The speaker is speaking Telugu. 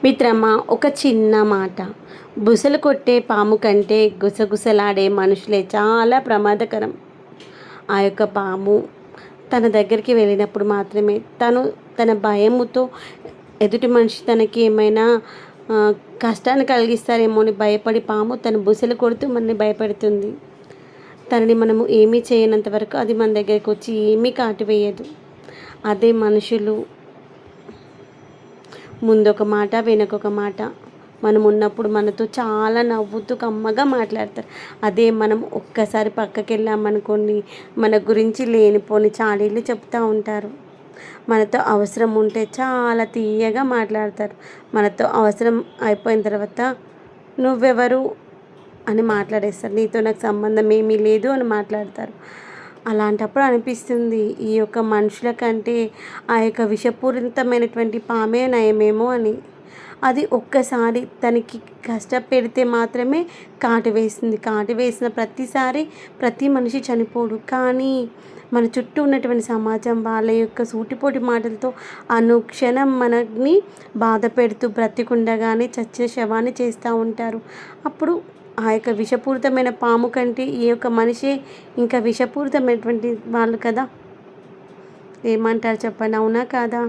మిత్రమా, ఒక చిన్న మాట. బుసలు కొట్టే పాము కంటే గుసగుసలాడే మనుషులే చాలా ప్రమాదకరం. ఆ యొక్క పాము తన దగ్గరికి వెళ్ళినప్పుడు మాత్రమే తన భయముతో ఎదుటి మనిషి తనకి ఏమైనా కష్టాన్ని కలిగిస్తారేమో అని భయపడి పాము తన బుసలు కొడుతూ మనని భయపెడుతుంది. తనని మనము ఏమీ చేయనంత వరకు అది మన దగ్గరికి వచ్చి ఏమీ కాటివేయదు. అదే మనుషులు ముందొక మాట వెనకొక మాట, మనం ఉన్నప్పుడు మనతో చాలా నవ్వుతూ కమ్మగా మాట్లాడతారు. అదే మనం ఒక్కసారి పక్కకి వెళ్ళామనుకోండి, మన గురించి లేనిపోని చాడీలు చెప్తూ ఉంటారు. మనతో అవసరం ఉంటే చాలా తీయగా మాట్లాడతారు. మనతో అవసరం అయిపోయిన తర్వాత నువ్వెవరు అని మాట్లాడేస్తారు. నీతో నాకు సంబంధం ఏమీ లేదు అని మాట్లాడతారు. అలాంటప్పుడు అనిపిస్తుంది, ఈ యొక్క మనుషుల కంటే ఆ యొక్క విషపూరితమైనటువంటి పామే నయమేమో అని. అది ఒక్కసారి తనకి కష్టపెడితే మాత్రమే కాటు వేస్తుంది. కాటు వేసిన ప్రతిసారి ప్రతి మనిషి చనిపోడు. కానీ మన చుట్టూ ఉన్నటువంటి సమాజం వాళ్ళ యొక్క సూటిపోటి మాటలతో అనుక్షణం మనల్ని బాధ పెడుతూ బ్రతికుండగానే చచ్చిన శవాన్ని చేస్తూ ఉంటారు. అప్పుడు ఆ యొక్క విషపూరితమైన పాము కంటే ఈ యొక్క మనిషే ఇంకా విషపూరితమైనటువంటి వాళ్ళు కదా. ఏమంటారు చెప్పండి, అవునా కాదా?